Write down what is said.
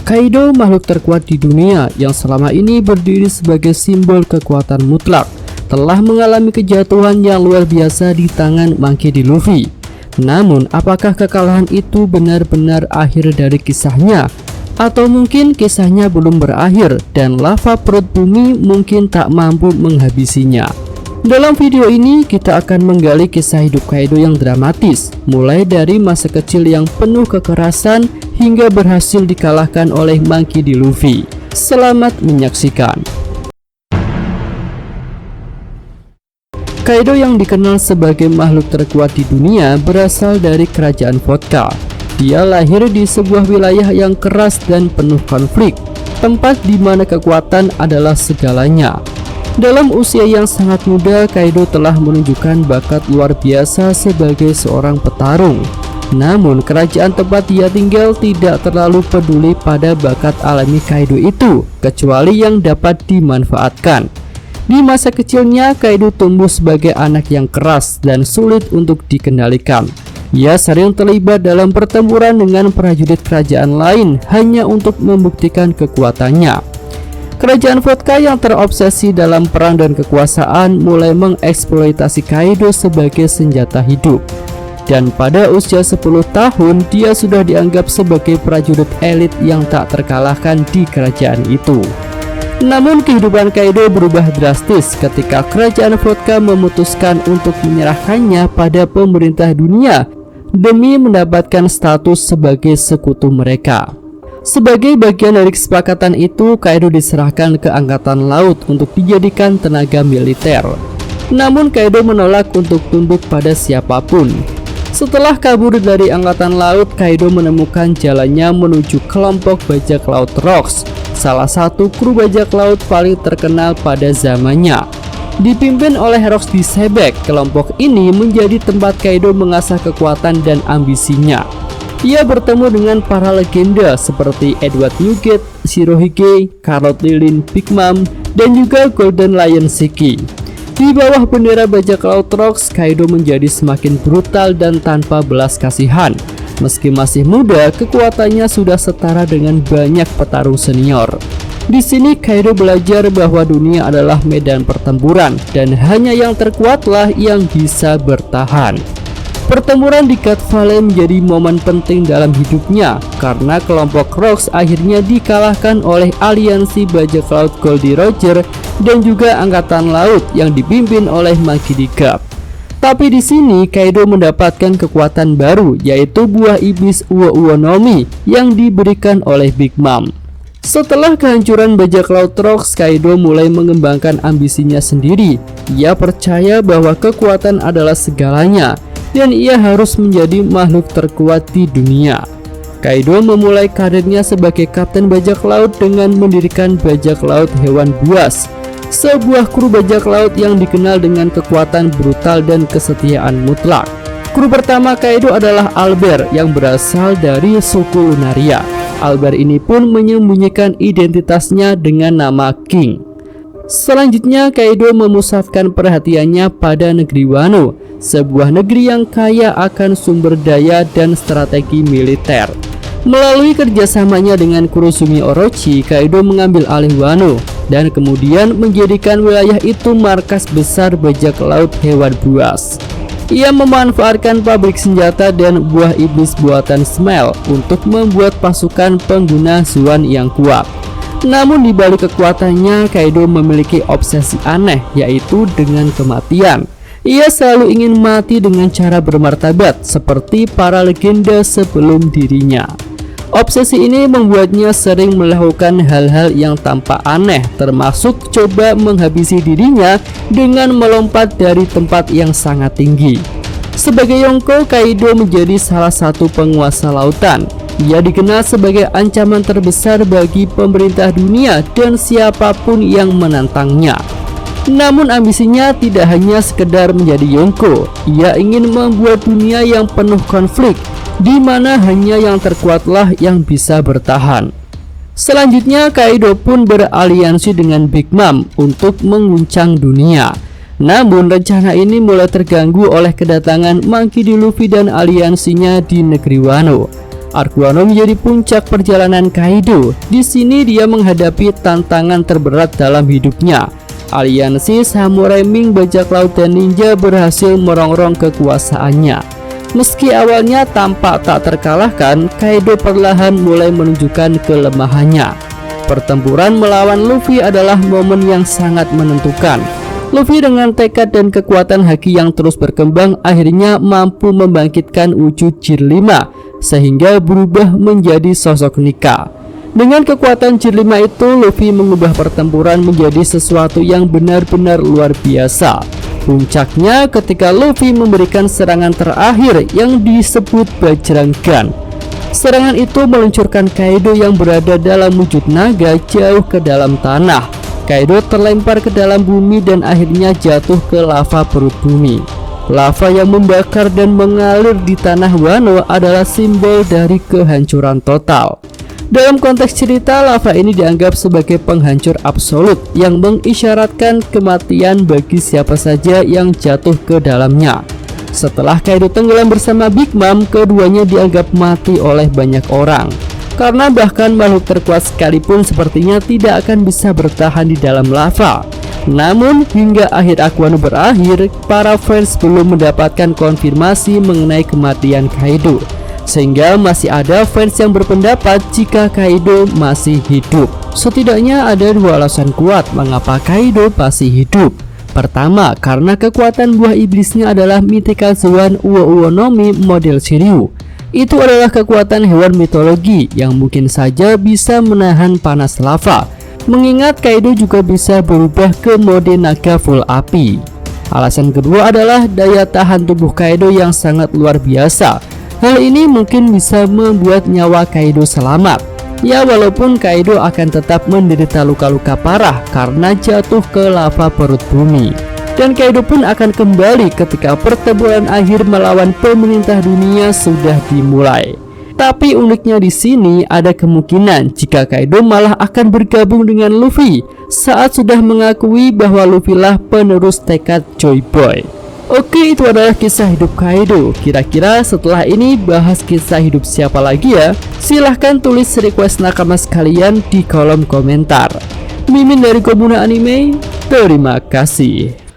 Kaido makhluk terkuat di dunia yang selama ini berdiri sebagai simbol kekuatan mutlak, telah mengalami kejatuhan yang luar biasa di tangan Monkey D. Luffy. Namun, apakah kekalahan itu benar-benar akhir dari kisahnya? Atau mungkin kisahnya belum berakhir dan lava perut bumi mungkin tak mampu menghabisinya? Dalam video ini kita akan menggali kisah hidup Kaido yang dramatis, mulai dari masa kecil yang penuh kekerasan hingga berhasil dikalahkan oleh Monkey D. Luffy. Selamat menyaksikan. Kaido yang dikenal sebagai makhluk terkuat di dunia berasal dari kerajaan Vodka. Dia lahir di sebuah wilayah yang keras dan penuh konflik, tempat di mana kekuatan adalah segalanya. Dalam usia yang sangat muda, Kaido telah menunjukkan bakat luar biasa sebagai seorang petarung. Namun, kerajaan tempat dia tinggal tidak terlalu peduli pada bakat alami Kaido itu, kecuali yang dapat dimanfaatkan. Di masa kecilnya, Kaido tumbuh sebagai anak yang keras dan sulit untuk dikendalikan. Ia sering terlibat dalam pertempuran dengan prajurit kerajaan lain hanya untuk membuktikan kekuatannya. Kerajaan Vodka yang terobsesi dalam perang dan kekuasaan mulai mengeksploitasi Kaido sebagai senjata hidup. Dan pada usia 10 tahun, dia sudah dianggap sebagai prajurit elit yang tak terkalahkan di kerajaan itu. Namun kehidupan Kaido berubah drastis ketika kerajaan Vodka memutuskan untuk menyerahkannya pada pemerintah dunia demi mendapatkan status sebagai sekutu mereka. Sebagai bagian dari kesepakatan itu, Kaido diserahkan ke Angkatan Laut untuk dijadikan tenaga militer. Namun Kaido menolak untuk tunduk pada siapapun. Setelah kabur dari Angkatan Laut, Kaido menemukan jalannya menuju kelompok bajak laut Rocks, salah satu kru bajak laut paling terkenal pada zamannya. Dipimpin oleh Rocks di Sebek, kelompok ini menjadi tempat Kaido mengasah kekuatan dan ambisinya. Ia bertemu dengan para legenda seperti Edward Newgate, Shirohige, Carrot Lilin, Big Mom, dan juga Golden Lion Shiki. Di bawah bendera bajak laut Rocks, Kaido menjadi semakin brutal dan tanpa belas kasihan. Meski masih muda, kekuatannya sudah setara dengan banyak petarung senior. Di sini Kaido belajar bahwa dunia adalah medan pertempuran dan hanya yang terkuatlah yang bisa bertahan. Pertempuran di Cat Valley menjadi momen penting dalam hidupnya karena kelompok Rocks akhirnya dikalahkan oleh aliansi bajak laut Goldie Roger dan juga angkatan laut yang dipimpin oleh Monkey D. Garp. Tapi di sini Kaido mendapatkan kekuatan baru, yaitu buah iblis Uo Uo Nomi yang diberikan oleh Big Mom. Setelah kehancuran bajak laut Rocks, Kaido mulai mengembangkan ambisinya sendiri. Ia percaya bahwa kekuatan adalah segalanya dan ia harus menjadi makhluk terkuat di dunia. Kaido memulai karirnya sebagai kapten bajak laut dengan mendirikan bajak laut Hewan Buas, sebuah kru bajak laut yang dikenal dengan kekuatan brutal dan kesetiaan mutlak. Kru pertama Kaido adalah Albert yang berasal dari suku Lunaria. Albert ini pun menyembunyikan identitasnya dengan nama King. Selanjutnya Kaido memusatkan perhatiannya pada negeri Wano, sebuah negeri yang kaya akan sumber daya dan strategi militer. Melalui kerjasamanya dengan Kurosumi Orochi, Kaido mengambil alih Wano dan kemudian menjadikan wilayah itu markas besar bajak laut Hewan Buas. Ia memanfaatkan pabrik senjata dan buah iblis buatan Smile untuk membuat pasukan pengguna Zuan yang kuat. Namun di balik kekuatannya, Kaido memiliki obsesi aneh, yaitu dengan kematian. Ia selalu ingin mati dengan cara bermartabat seperti para legenda sebelum dirinya. Obsesi ini membuatnya sering melakukan hal-hal yang tampak aneh, termasuk coba menghabisi dirinya dengan melompat dari tempat yang sangat tinggi. Sebagai Yonko, Kaido menjadi salah satu penguasa lautan. Ia dikenal sebagai ancaman terbesar bagi pemerintah dunia dan siapapun yang menantangnya. Namun ambisinya tidak hanya sekedar menjadi Yonko. Ia ingin membuat dunia yang penuh konflik, di mana hanya yang terkuatlah yang bisa bertahan. Selanjutnya Kaido pun beraliansi dengan Big Mom untuk mengguncang dunia. Namun rencana ini mulai terganggu oleh kedatangan Monkey D. Luffy dan aliansinya di negeri Wano. Arc Wano menjadi puncak perjalanan Kaido. Di sini dia menghadapi tantangan terberat dalam hidupnya. Aliansi Samurai Ming, bajak laut dan ninja berhasil merongrong kekuasaannya. Meski awalnya tampak tak terkalahkan, Kaido perlahan mulai menunjukkan kelemahannya. Pertempuran melawan Luffy adalah momen yang sangat menentukan. Luffy dengan tekad dan kekuatan haki yang terus berkembang akhirnya mampu membangkitkan wujud Gear 5 sehingga berubah menjadi sosok Nika. Dengan kekuatan Gear 5 itu, Luffy mengubah pertempuran menjadi sesuatu yang benar-benar luar biasa. Puncaknya ketika Luffy memberikan serangan terakhir yang disebut Bajrang Gun. Serangan itu meluncurkan Kaido yang berada dalam wujud naga jauh ke dalam tanah. Kaido terlempar ke dalam bumi dan akhirnya jatuh ke lava perut bumi. Lava yang membakar dan mengalir di tanah Wano adalah simbol dari kehancuran total. Dalam konteks cerita, lava ini dianggap sebagai penghancur absolut yang mengisyaratkan kematian bagi siapa saja yang jatuh ke dalamnya. Setelah Kaido tenggelam bersama Big Mom, keduanya dianggap mati oleh banyak orang. Karena bahkan makhluk terkuat sekalipun sepertinya tidak akan bisa bertahan di dalam lava. Namun hingga akhir Arc Wano berakhir, para fans belum mendapatkan konfirmasi mengenai kematian Kaido. Sehingga masih ada fans yang berpendapat jika Kaido masih hidup. Setidaknya ada dua alasan kuat mengapa Kaido masih hidup. Pertama, karena kekuatan buah iblisnya adalah Mythical Swan Uo no Mi model Shiryu. Itu adalah kekuatan hewan mitologi yang mungkin saja bisa menahan panas lava. Mengingat Kaido juga bisa berubah ke mode naga full api. Alasan kedua adalah daya tahan tubuh Kaido yang sangat luar biasa. Hal ini mungkin bisa membuat nyawa Kaido selamat. Ya, walaupun Kaido akan tetap menderita luka-luka parah karena jatuh ke lava perut bumi. Dan Kaido pun akan kembali ketika pertempuran akhir melawan pemerintah dunia sudah dimulai. Tapi uniknya di sini ada kemungkinan jika Kaido malah akan bergabung dengan Luffy saat sudah mengakui bahwa Luffy lah penerus tekad Joy Boy. Oke, itu adalah kisah hidup Kaido. Kira-kira setelah ini bahas kisah hidup siapa lagi ya? Silahkan tulis request nakama sekalian di kolom komentar. Mimin dari Komuna Anime, terima kasih.